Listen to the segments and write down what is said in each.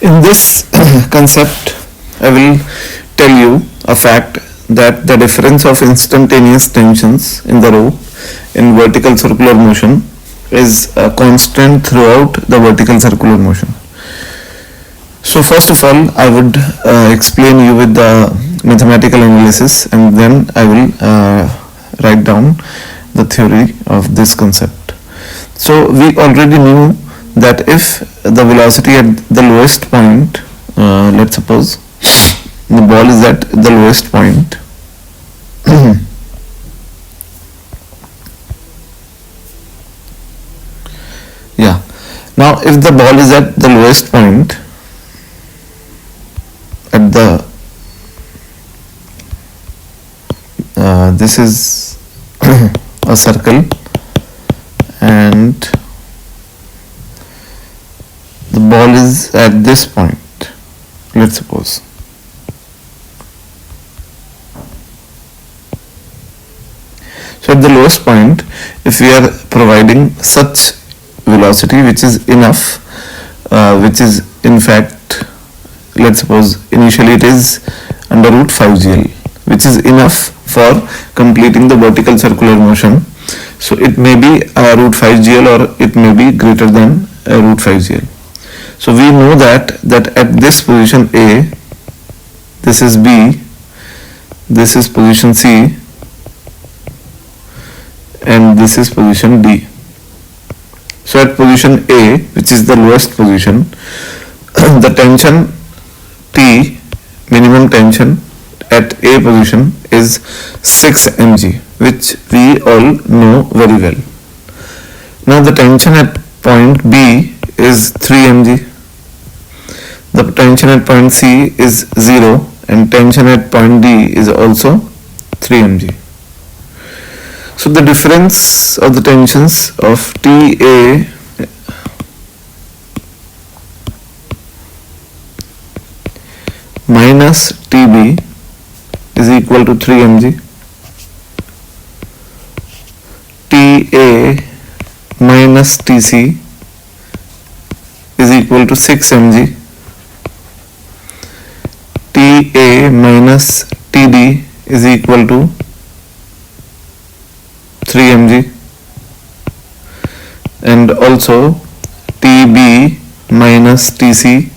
In this concept, I will tell you a fact that the difference of instantaneous tensions in the rope in vertical circular motion is constant throughout the vertical circular motion. So first of all, I would explain you with the mathematical analysis, and then I will write down the theory of this concept. So we already knew that if the velocity at the lowest point, let's suppose the ball is at the lowest point, yeah. Now if the ball is at the lowest point at the this is a circle, and the ball is at this point, let's suppose. So at the lowest point, if we are providing such velocity which is enough, which is in fact, let's suppose initially it is under root 5gl, which is enough for completing the vertical circular motion. So it may be root 5gl or it may be greater than root 5gl. So we know that at this position A, this is B, this is position C, and this is position D. So at position A, which is the lowest position, the tension T, minimum tension at A position is 6 mg, which we all know very well. Now the tension at point B is 3 mg, the tension at point C is 0, and tension at point D is also 3 mg. So the difference of the tensions of TA minus TB is equal to 3 mg, TA minus TC is equal to 6 mg, TA minus TD is equal to 3 mg, and also TB minus TC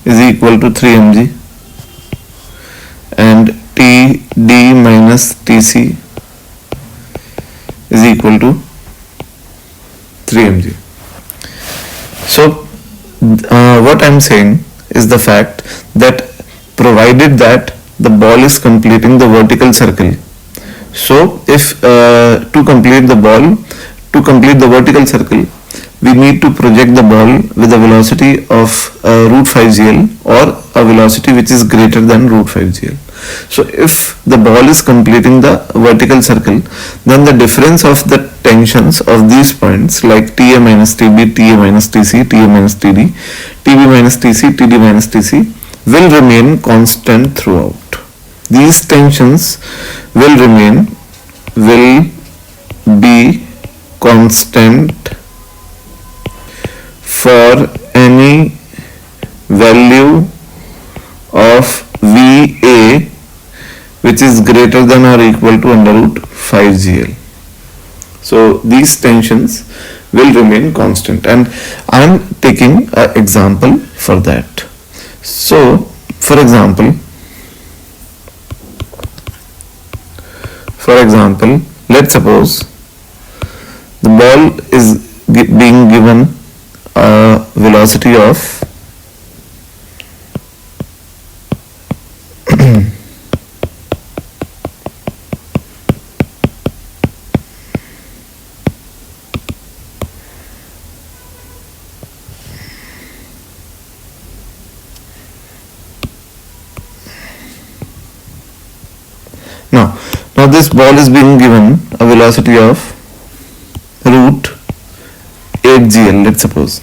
is equal to 3 mg, and TD minus TC is equal to 3 mg. So what I am saying is the fact that provided that the ball is completing the vertical circle, so if to complete the vertical circle, we need to project the ball with a velocity of root 5gl or a velocity which is greater than root 5gl. So if the ball is completing the vertical circle, then the difference of the tensions of these points like TA minus TB, TA minus TC, TA minus TD, TB minus TC, TD minus TC will remain constant throughout. These tensions will be constant for any value of VA which is greater than or equal to under root 5gl. So these tensions will remain constant, and I am taking an example for that. So for example, let's suppose the ball is being given a velocity of now this ball is being given a velocity of root 8gl, let's suppose,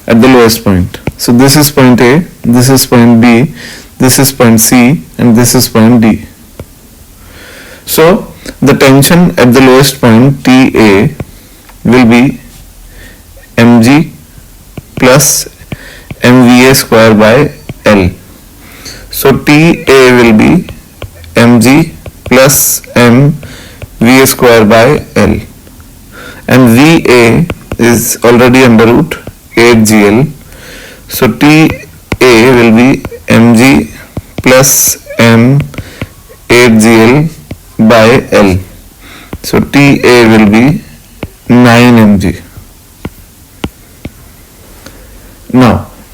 at the lowest point. So this is point A, this is point B, this is point C, and this is point D. So the tension at the lowest point TA will be mg plus mVA square by L. So TA will be mg plus mVA square by L, and VA is already under root 8GL. So TA will be mg plus m 8GL by L. So TA will be 9 mg.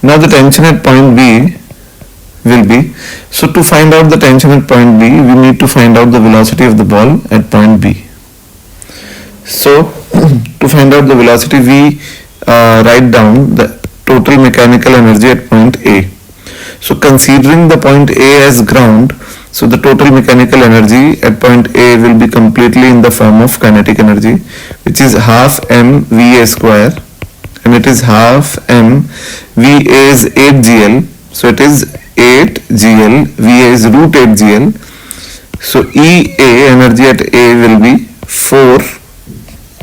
Now the tension at point B will be, so to find out the tension at point B, we need to find out the velocity of the ball at point B. So to find out the velocity, we write down the total mechanical energy at point A. So considering the point A as ground, so the total mechanical energy at point A will be completely in the form of kinetic energy, which is half mVA square, and it is half mVA is 8GL, so it is 8GL, VA is root 8GL. So EA, energy at A, will be 4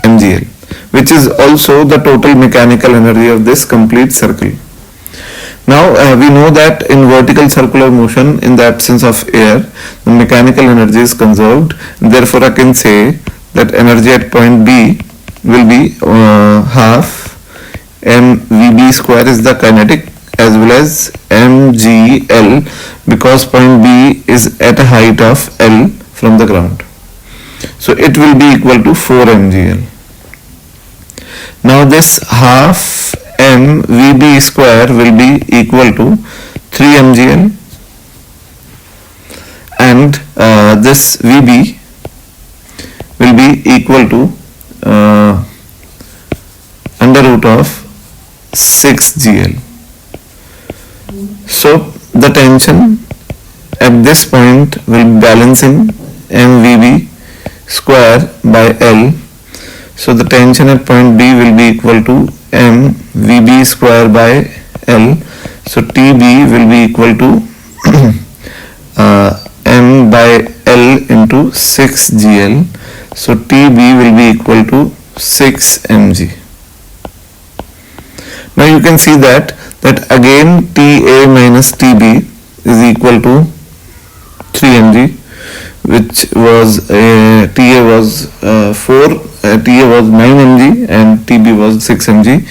mgl, which is also the total mechanical energy of this complete circle. Now we know that in vertical circular motion, in the absence of air, the mechanical energy is conserved. Therefore I can say that energy at point B will be half mVB square is the kinetic, as well as mgl, because point B is at a height of L from the ground. So it will be equal to 4 mgl. Now this half mVB square will be equal to 3 mgl, and this VB will be equal to under root of 6GL. So the tension at this point will be balancing mVB square by L. So the tension at point B will be equal to mVB square by L. So TB will be equal to m by L into 6GL. So TB will be equal to 6 mg. Now you can see that again TA minus TB is equal to 3 mg, which was TA was TA was 9 mg and TB was 6 mg,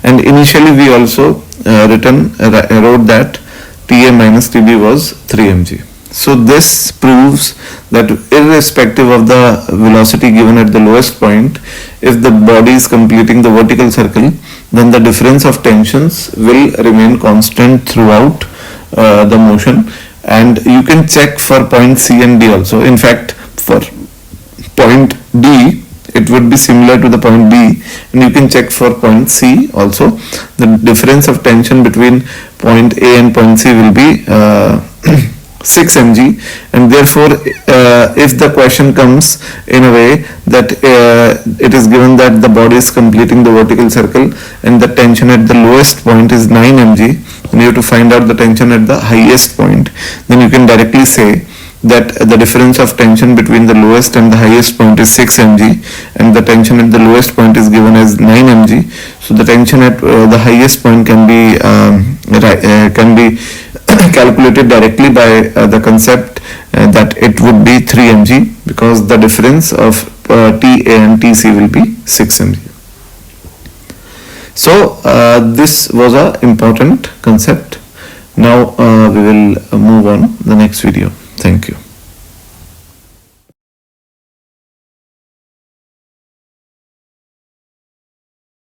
and initially we also wrote that TA minus TB was 3 mg. So this proves that irrespective of the velocity given at the lowest point, if the body is completing the vertical circle, then the difference of tensions will remain constant throughout the motion. And you can check for point C and D also. In fact, for point D, it would be similar to the point B, and you can check for point C also. The difference of tension between point A and point C will be 6 mg, and therefore if the question comes in a way that it is given that the body is completing the vertical circle and the tension at the lowest point is 9 mg, and you have to find out the tension at the highest point, then you can directly say that the difference of tension between the lowest and the highest point is 6 mg, and the tension at the lowest point is given as 9 mg. So the tension at the highest point can be calculated directly by the concept that it would be 3 mg, because the difference of TA and TC will be 6 mg. So this was an important concept. Now we will move on the next video. Thank you.